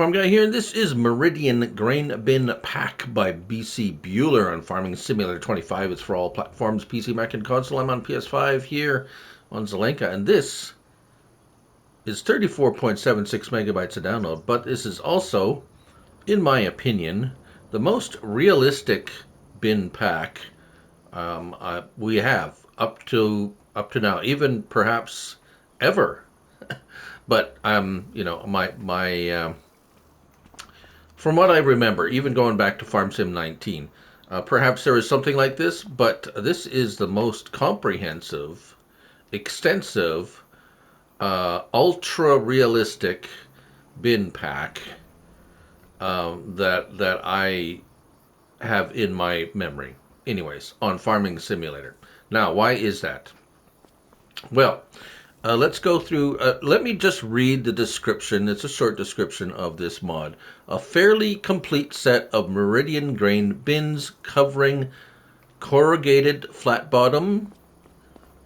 Farm Guy here, and this is Meridian Grain Bin Pack by Bcbuhler on Farming Simulator 25. It's for all platforms, PC, Mac, and console. I'm on PS5 here on Zelenka, and this is 34.76 megabytes of download, but this is also, in my opinion, the most realistic bin pack we have up to now, even perhaps ever. But you know, my from what I remember, even going back to Farm Sim 19, perhaps there was something like this, but this is the most comprehensive, extensive, ultra realistic bin pack that I have in my memory. Anyways, on Farming Simulator. Now, why is that? Well, let's go through, let me just read the description. It's a short description of this mod. A fairly complete set of Meridian grain bins covering corrugated flat bottom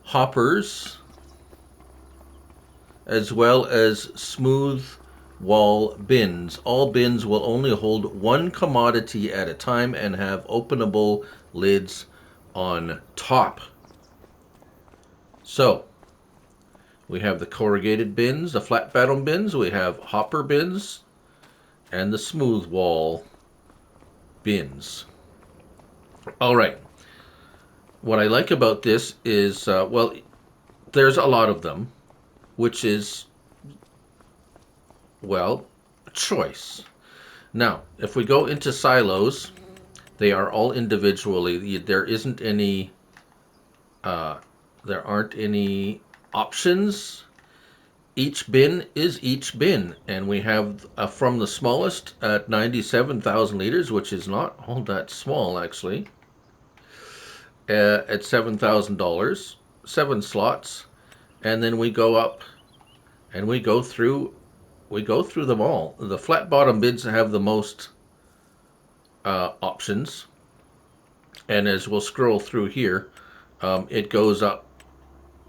hoppers as well as smooth wall bins. All bins will only hold one commodity at a time and have openable lids on top. So, we have the corrugated bins, the flat bottom bins, we have hopper bins, and the smooth wall bins. All right. What I like about this is, well, there's a lot of them, which is, well, a choice. Now, if we go into silos, they are all individually. There isn't any, there aren't any options. Each bin is each bin, and we have from the smallest at 97,000 liters, which is not all that small actually, at $7,000, 7 slots, and then we go up and we go through them all. The flat bottom bins have the most options, and as we'll scroll through here, it goes up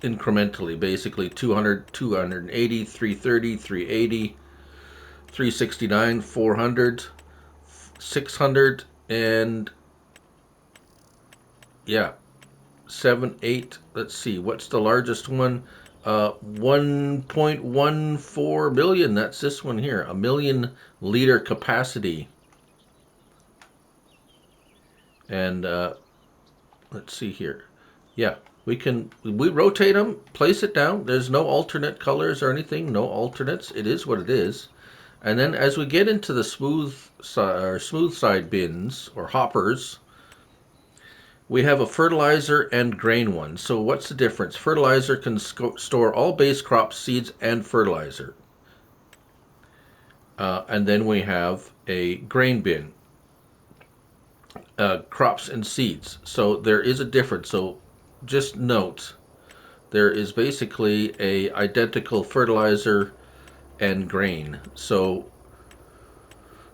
incrementally, basically 200, 280, 330, 380, 369, 400, 600, and yeah, 7, 8. Let's see, what's the largest one? 1.14 million. That's this one here, a 1,000,000 liter capacity. And let's see here. Yeah, we rotate them, place it down. There's no alternate colors or anything, no alternates. It is what it is. And then as we get into the smooth side bins or hoppers, we have a fertilizer and grain one. So what's the difference? Fertilizer can store all base crops, seeds, and fertilizer. And then we have a grain bin, crops and seeds. So there is a difference. So just note, there is basically a identical fertilizer and grain. So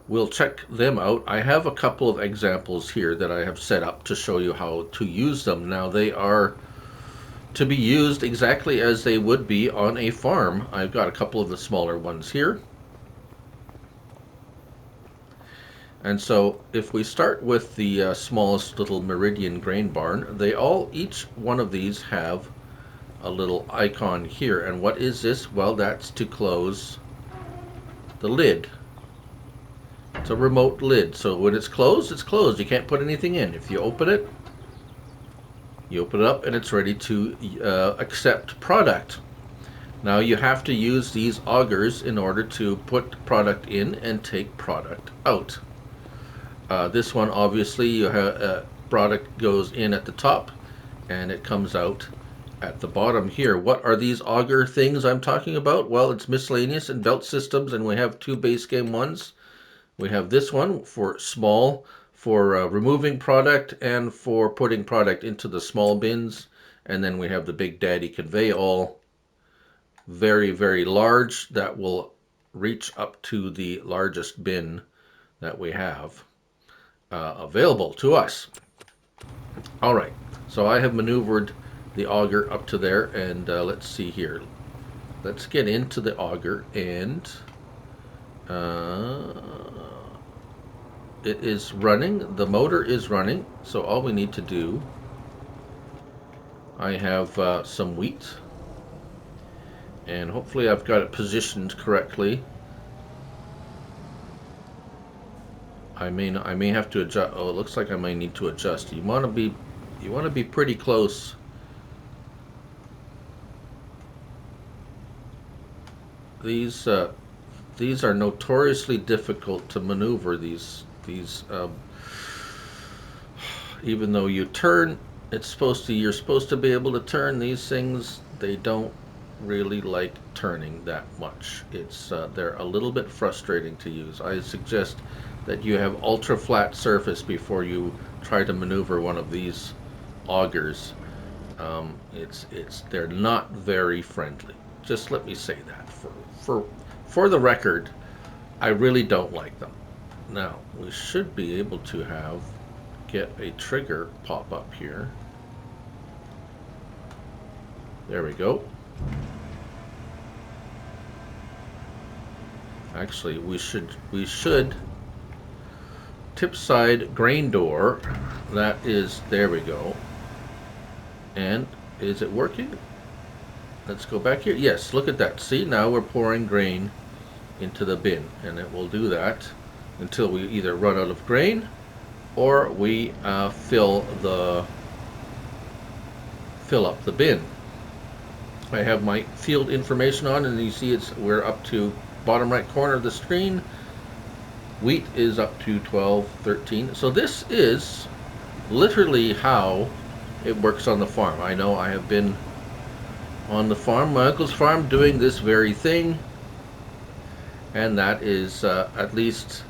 we'll check them out. I have a couple of examples here that I have set up to show you how to use them. Now, they are to be used exactly as they would be on a farm. I've got a couple of the smaller ones here. And so if we start with the smallest little Meridian grain barn, each one of these have a little icon here. And what is this? Well, that's to close the lid. It's a remote lid. So when it's closed, it's closed. You can't put anything in. If you open it up and it's ready to accept product. Now you have to use these augers in order to put product in and take product out. This one, obviously, you have product goes in at the top and it comes out at the bottom here. What are these auger things I'm talking about? Well, it's miscellaneous and belt systems, and we have two base game ones. We have this one for small, for removing product and for putting product into the small bins. And then we have the Big Daddy convey all, very, very large, that will reach up to the largest bin that we have available to us. All right, so I have maneuvered the auger up to there, and let's see here. Let's get into the auger and Uh, it is running. The motor is running. So all we need to do, I have some wheat, and hopefully I've got it positioned correctly. I may have to adjust. Oh, it looks like I may need to adjust. You want to be pretty close. These are notoriously difficult to maneuver. These even though you turn, you're supposed to be able to turn these things. They don't really like turning that much. They're a little bit frustrating to use. I suggest that you have ultra flat surface before you try to maneuver one of these augers. They're not very friendly. Just let me say that for the record, I really don't like them. Now we should be able to get a trigger pop up here. There we go. Actually, we should tip side grain door. That is, there we go. And is it working? Let's go back here. Yes, look at that. See, now we're pouring grain into the bin, and it will do that until we either run out of grain or we fill up the bin. I have my field information on, and you see we're up to bottom right corner of the screen. Wheat is up to 12, 13. So this is literally how it works on the farm. I know I have been on the farm, my uncle's farm, doing this very thing, and that is at least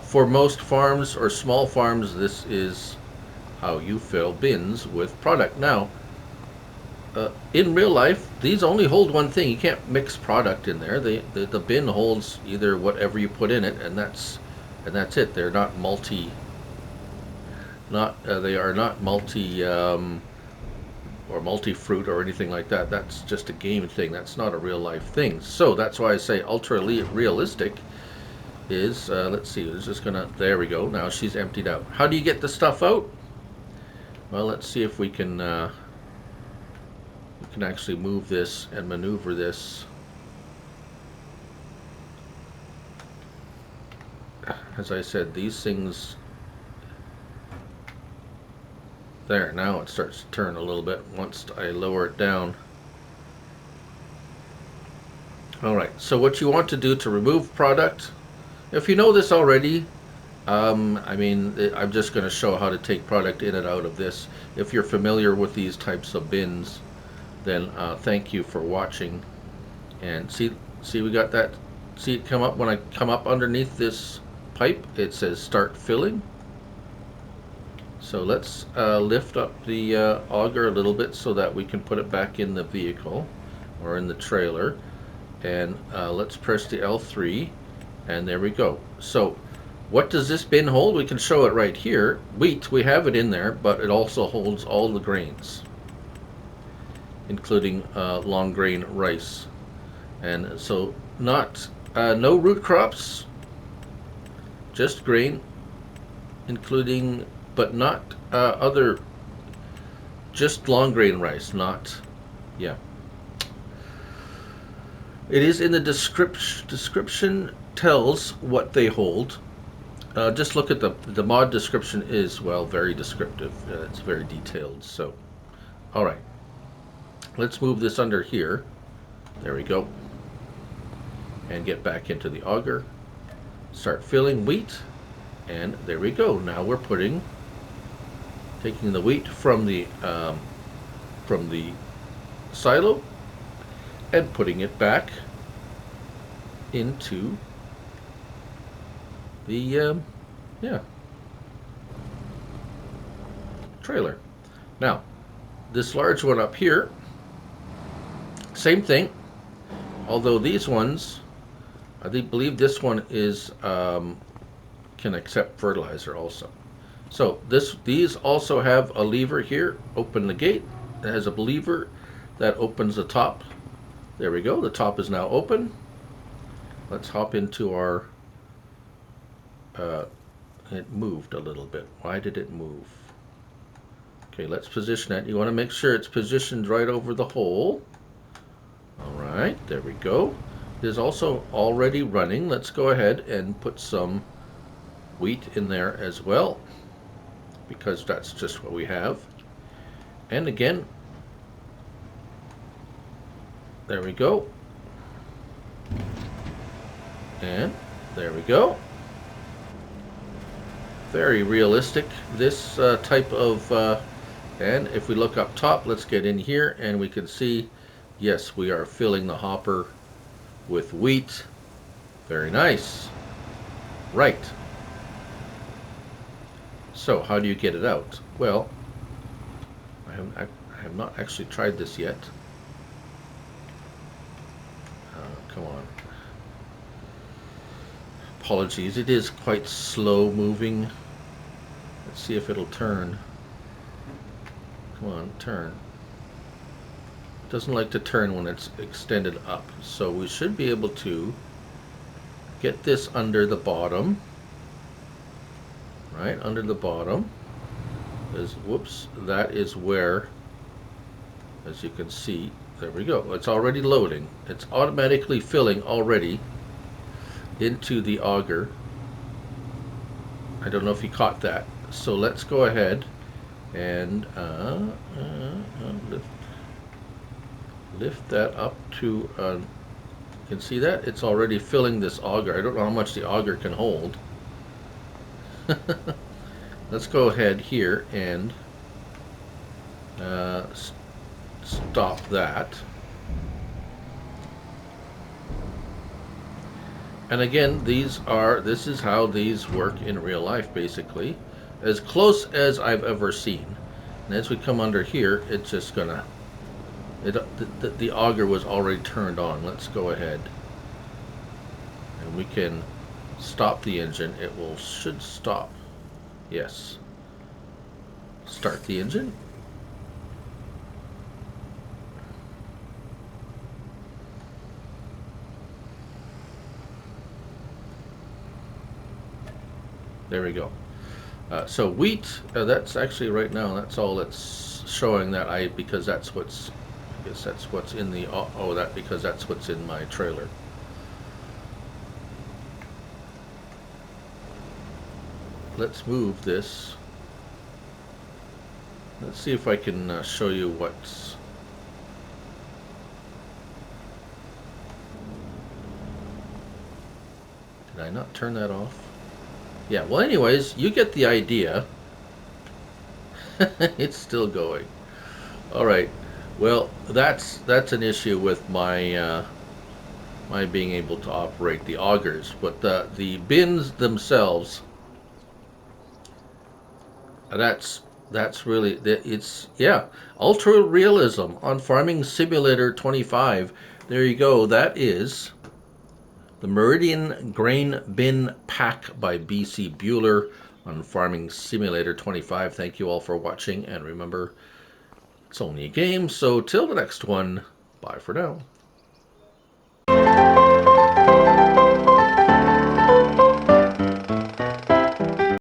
for most farms or small farms, this is how you fill bins with product. Now, in real life, these only hold one thing. You can't mix product in there. The bin holds either whatever you put in it, and that's it. They're not they are not multi or multi-fruit or anything like that. That's just a game thing. That's not a real life thing. So that's why I say ultra realistic is, let's see, it's just gonna, there we go. Now she's emptied out. How do you get the stuff out? Well, let's see if we can actually move this and maneuver this. As I said, these things, there, now it starts to turn a little bit once I lower it down. Alright, so what you want to do to remove product, if you know this already, I'm just going to show how to take product in and out of this. If you're familiar with these types of bins, then thank you for watching. And see we got that, see it come up. When I come up underneath this pipe, it says start filling. So let's lift up the auger a little bit so that we can put it back in the vehicle or in the trailer, and let's press the L3, and there we go. So what does this bin hold? We can show it right here. Wheat, we have it in there, but it also holds all the grains, including long grain rice. And so no root crops, just grain, including but not other, just long grain rice, not, yeah. It is in the description tells what they hold. Just look at the mod description is, well, very descriptive. It's very detailed. So, all right, let's move this under here. There we go. And get back into the auger. Start filling wheat, and there we go. Now we're taking the wheat from the silo and putting it back into the trailer. Now this large one up here, same thing, although these ones, I believe this one is can accept fertilizer also. So these also have a lever here, open the gate. It has a lever that opens the top. There we go, the top is now open. let's hop into our, it moved a little bit. Why did it move? Okay, let's position it. You want to make sure it's positioned right over the hole. All right, there we go. It is also already running. Let's go ahead and put some wheat in there as well, because that's just what we have. And again, there we go. And there we go. Very realistic, this type of, and if we look up top, let's get in here and we can see, yes, we are filling the hopper with wheat. Very nice. Right. So how do you get it out? Well, I have not actually tried this yet. Come on. Apologies, it is quite slow moving. Let's see if it'll turn. Come on, turn. It doesn't like to turn when it's extended up. So we should be able to get this under the bottom. Right, under the bottom. Whoops, that is where, as you can see, there we go. It's already loading. It's automatically filling already into the auger. I don't know if you caught that. So let's go ahead and lift that up to, you can see that? It's already filling this auger. I don't know how much the auger can hold. Let's go ahead here and stop that. And again, this is how these work in real life, basically. As close as I've ever seen. And as we come under here, it's just gonna, the auger was already turned on. Let's go ahead. And we can stop the engine. It should stop. Yes. Start the engine. There we go. So wheat, that's actually right now, that's all it's showing that because that's what's, I guess that's what's in the, because that's what's in my trailer. Let's move this. Let's see if I can show you what's, did I not turn that off? Yeah, well anyways, you get the idea. It's still going. Alright, well that's an issue with my my being able to operate the augers, but the bins themselves, that's really, it's, yeah, ultra realism on Farming Simulator 25. There you go. That is the Meridian Grain Bin Pack by Bcbuhler on Farming Simulator 25. Thank you all for watching, and remember, it's only a game, so till the next one, bye for now.